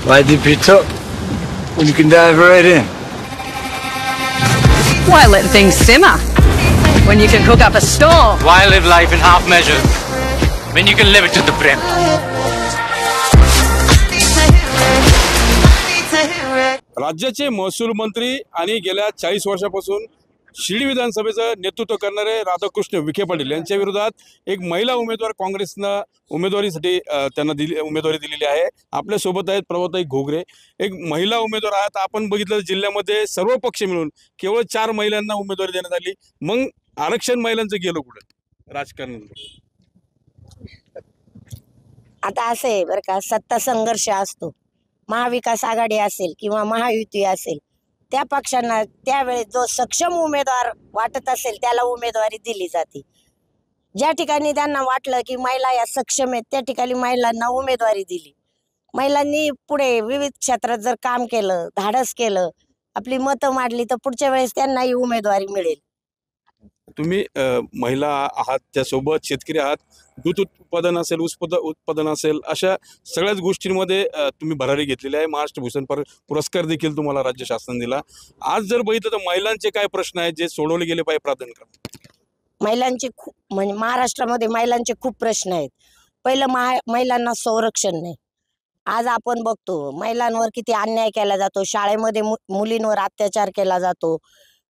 Why dip it up when you can dive right in? Why let things simmer when you can cook up a storm? Why live life in half measures when you can live it to the brim? राज्याचे महसूल मंत्री आणि गेल्या 40 वर्षापासून शिर्डी विधानसभेचं नेतृत्व करणारे राधाकृष्ण विखे पाटील यांच्या विरोधात एक महिला उमेदवार काँग्रेसनं उमेदवारीसाठी त्यांना उमेदवारी दिलेली आहे। आपल्या सोबत आहेत प्रभाताई घोगरे, एक महिला उमेदवार आहेत। आपण बघितलं जिल्ह्यामध्ये सर्व पक्ष मिळून केवळ 4 महिलांना उमेदवारी देण्यात आली। मग आरक्षण महिलांचं गेलं कुठे राजकारणात? आता असं आहे बरं का, सत्ता संघर्ष असतो। महाविकास आघाडी असेल किंवा महायुती असेल, त्या पक्षांना त्यावेळेस जो सक्षम उमेदवार वाटत असेल त्याला उमेदवारी दिली जाते। ज्या ठिकाणी त्यांना वाटलं की महिला या सक्षम आहेत त्या ठिकाणी महिलांना उमेदवारी दिली। महिलांनी पुढे विविध क्षेत्रात जर काम केलं, धाडस केलं, आपली मतं मांडली तर पुढच्या वेळेस त्यांनाही उमेदवारी मिळेल। तुम्ही महिला आहात, त्यासोबत शेतकरी आहात, दूध उत्पादन असेल, ऊस उत्पादन असेल, अशा सगळ्याच गोष्टींमध्ये तुम्ही भरारी घेतलेली आहे। महाराष्ट्र भूषण पुरस्कार देखील तुम्हाला राज्य शासनाने दिला। आज जर बघितलं तर महिलांचे काय प्रश्न आहेत जे सोडवले गेले पाहिजे प्राधान्यक्रम? महिलांचे म्हणजे महाराष्ट्रामध्ये महिलांचे खूप प्रश्न आहेत। पहिलं महिलांना संरक्षण नाही। आज आपण बघतो महिलांवर किती अन्याय केला जातो, शाळेमध्ये मुलींवर अत्याचार केला जातो।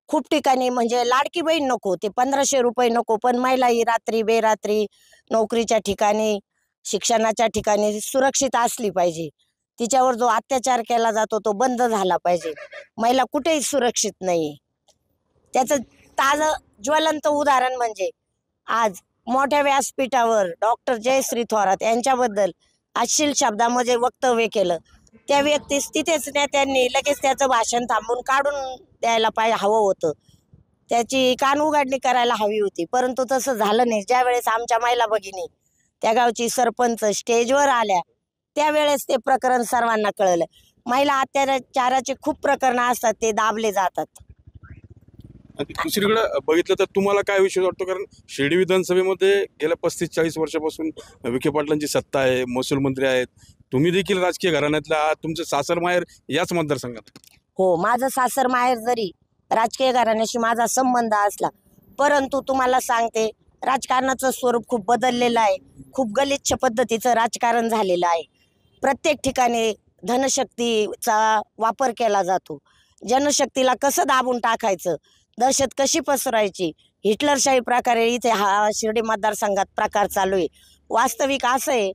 खूप ठिकाणी म्हणजे लाडकी बहीण नको, ते 1500 रुपये नको, पण महिला ही रात्री बेरात्री नोकरीच्या ठिकाणी, शिक्षणाच्या ठिकाणी सुरक्षित असली पाहिजे। तिच्यावर जो अत्याचार केला जातो तो बंद झाला पाहिजे। महिला कुठेही सुरक्षित नाही। त्याचं ताजं ज्वलंत उदाहरण म्हणजे आज मोठ्या व्यासपीठावर डॉक्टर जयश्री थोरात यांच्याबद्दल अश्लील शब्दामध्ये वक्तव्य केलं। त्या व्यक्तीस तिथेच नेत्यांनी लगेच त्याचं भाषण थांबून काढून द्यायला हवं होतं, त्याची कान उघडणी करायला हवी होती, परंतु तसं झालं नाही। ज्यावेळेस आमच्या महिला भगिनी त्या गावची सरपंच स्टेजवर आल्या त्यावेळेस ते प्रकरण सर्वांना कळलं। महिला अत्याचाराचे खूप प्रकरण असतात, ते दाबले जातात। दुसरीकडे बघितलं तर तुम्हाला काय विषय वाटतो? कारण शिर्डी विधानसभेमध्ये गेल्या 35-40 वर्षापासून विखे पाटलांची सत्ता आहे, महसूल मंत्री आहेत, तुम्ही देखील राजकीय घराण्यातला आहात, तुमचं सासर माहेर याच मतदारसंघात? हो, माझं सासर माहेर जरी राजकीय घराण्याशी माझा संबंध असला, परंतु तुम्हाला सांगते राजकारणाचं स्वरूप खूप बदललेलं आहे। खूप गलिच्छ पद्धतीचं राजकारण झालेलं आहे। प्रत्येक ठिकाणी धनशक्तीचा वापर केला जातो। जनशक्तीला कसं दाबून टाकायचं, दहशत कशी पसरायची, हिटलरशाही प्रकारे इथे हा शिर्डी मतदारसंघात प्रकार चालू आहे। वास्तविक असं आहे,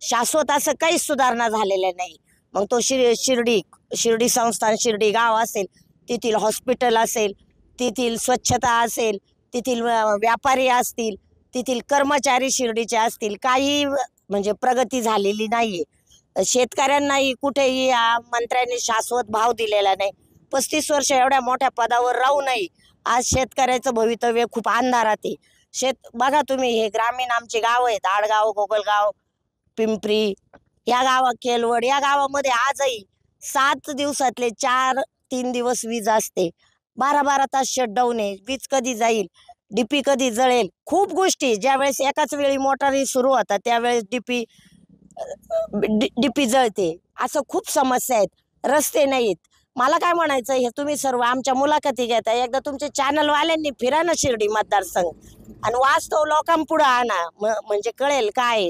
शाश्वत असं काहीच सुधारणा झालेल्या नाही। मग तो शिर्डी संस्थान, शिर्डी गाव असेल, तेथील हॉस्पिटल असेल, तेथील स्वच्छता असेल, तेथील व्यापारी असतील, तेथील कर्मचारी शिर्डीचे असतील, काही म्हणजे प्रगती झालेली नाहीये। शेतकऱ्यांनाही कुठेही मंत्र्यांनी शाश्वत भाव दिलेला नाही। 35 वर्ष एवढ्या मोठ्या पदावर राहूनही आज शेतकऱ्याचं भवितव्य खूप अंधारात आहे। बघा तुम्ही, हे ग्रामीण आमची गाव आहेत, आडगाव, गोगलगाव, पिंपरी, या गावा केलवड, या गावामध्ये आजही 7 दिवसातले 3 दिवस वीज असते। 12 तास शटडाऊन आहे। वीज कधी जाईल, डीपी कधी जळेल, खूप गोष्टी। ज्यावेळेस एकाच वेळी मोटारी सुरू होतात त्यावेळेस डीपी जळते। असं खूप समस्या आहेत, रस्ते नाहीत। मला काय म्हणायचं, हे तुम्ही सर्व आमच्या मुलाखती घेता, एकदा तुमच्या चॅनलवाल्यांनी फिरा ना शिर्डी मतदारसंघ आणि वास्तव लोकांपुढे आणा, म्हणजे कळेल काय।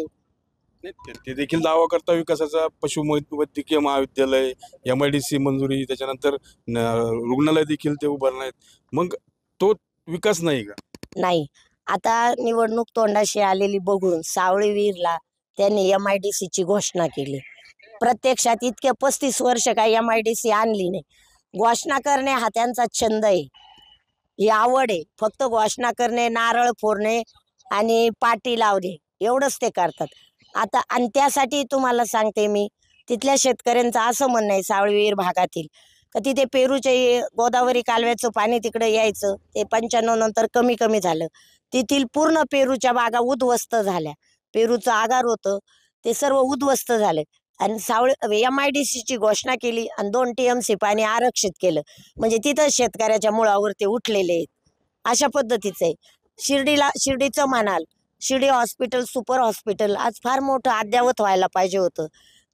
ते देखील दावा करता विकासाचा, पशुवैद्यकीय महाविद्यालय, MIDC मंजुरी, त्याच्यानंतर रुग्णालय देखील ते उभारणार आहेत। मग तो विकास नाही का? नाही, आता निवडणूक तोंडाशी आलेली बघून सावळीवीरला त्यांनी MIDC ची घोषणा केली। प्रत्यक्षात इतके 35 वर्ष काही MIDC आणली नाही। घोषणा करणे हा त्यांचा छंद आहे, ही आवड आहे। फक्त घोषणा करणे, नारळ फोडणे आणि पाटी लावणे एवढंच ते करतात। आता आणि त्यासाठी तुम्हाला सांगते मी, तिथल्या शेतकऱ्यांचं असं म्हणणं आहे सावळीवीर भागातील, का तिथे पेरूचे गोदावरी कालव्याचं पाणी तिकडे यायचं, ते 95 नंतर कमी कमी झालं। तेथील पूर्ण पेरूच्या बागा उद्ध्वस्त झाल्या। पेरूचं आगार होतं ते सर्व उद्ध्वस्त झालं आणि MIDC ची घोषणा केली आणि 2 TMC पाणी आरक्षित केलं, म्हणजे तिथं शेतकऱ्याच्या मुळावर ते उठलेले आहेत। अशा पद्धतीचं आहे। शिर्डीचं म्हणाल, शिर्डी हॉस्पिटल सुपर हॉस्पिटल आज फार मोठं अद्ययावत व्हायला पाहिजे होतं।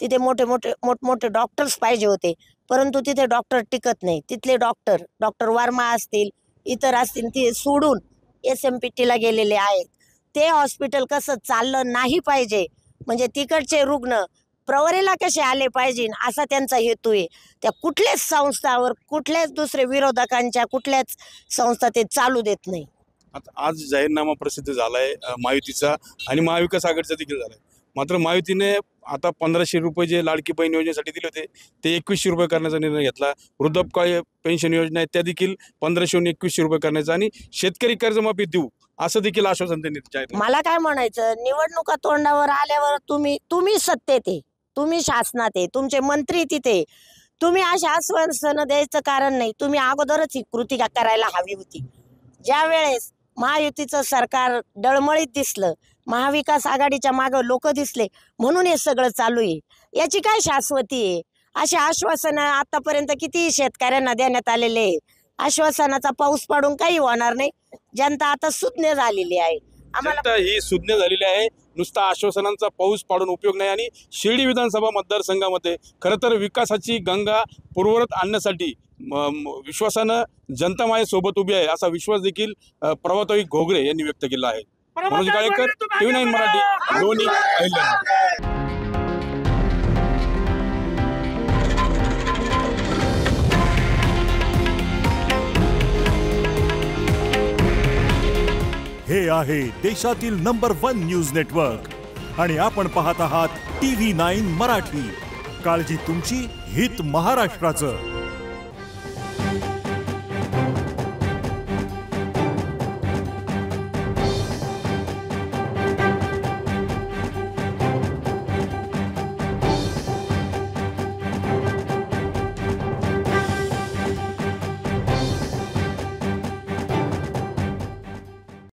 तिथे मोठमोठे डॉक्टर्स पाहिजे होते, परंतु तिथे डॉक्टर टिकत नाही. तिथले डॉक्टर वर्मा असतील, इतर असतील, ते सोडून SMPTला गेलेले आहेत. ते हॉस्पिटल कसं चाललं नाही पाहिजे, म्हणजे तिकडचे रुग्ण प्रवरेला कसे आले पाहिजे असा त्यांचा हेतू आहे. त्या कुठल्याच संस्थावर, कुठल्याच दुसरे विरोधकांच्या कुठल्याच संस्था ते चालू देत नाही. आता आज जाहीरनामा प्रसिद्ध झालाय महायुतीचा आणि महाविकास आघाडीचा देखील झालाय. मात्र महायुतीने आता 1500 रुपये जे लाडकी बहीण योजनेसाठी दिले होते ते 2100 रुपये करण्याचा निर्णय घेतला. वृद्धापकाळ पेन्शन योजना आहे त्या देखील 1500 2100 रुपये करण्याचा आणि शेतकरी कर्जमाफी देऊ असं देखील आश्वासन त्यांनी जाहीर. मला काय म्हणायचं, निवडणुका तोंडावर आल्यावर तुम्ही सत्तेत आहे, तुम्ही शासनात आहे, तुमचे मंत्री तिथे, तुम्ही अशी आश्वासनं द्यायचं कारण नाही. तुम्ही अगोदरच ही कृती करायला हवी होती. ज्या वेळेस महायुतीचं सरकार डळमळीत दिसलं, महाविकास आघाडीच्या मागं लोक दिसले, म्हणून हे सगळं चालू आहे. याची काय शाश्वती आहे? अशी आश्वासनं आतापर्यंत किती शेतकऱ्यांना देण्यात आलेले आहे. आश्वासनाचा पाऊस पाडून काही होणार नाही. जनता आता सुज्ञ झालेली आहे. जनता ही सुज्ञ झालेली आहे. नुसता आश्वासनांचा पाऊस पाडून उपयोग नाही. आणि शिर्डी विधानसभा मतदारसंघामध्ये खरं तर विकासाची गंगा पूर्ववत आणण्यासाठी विश्वासानं जनता माझ्यासोबत उभी आहे असा विश्वास देखील प्रभाताई घोगरे यांनी व्यक्त केला आहे. मनोज गाळेकर, TV9 मराठी, लोणी, अहिल्यानगर. हे आहे देशातील नंबर 1 न्यूज नेटवर्क आणि आपण पाहत आहात TV9 मराठी. काळजी तुमची, हित महाराष्ट्राचं.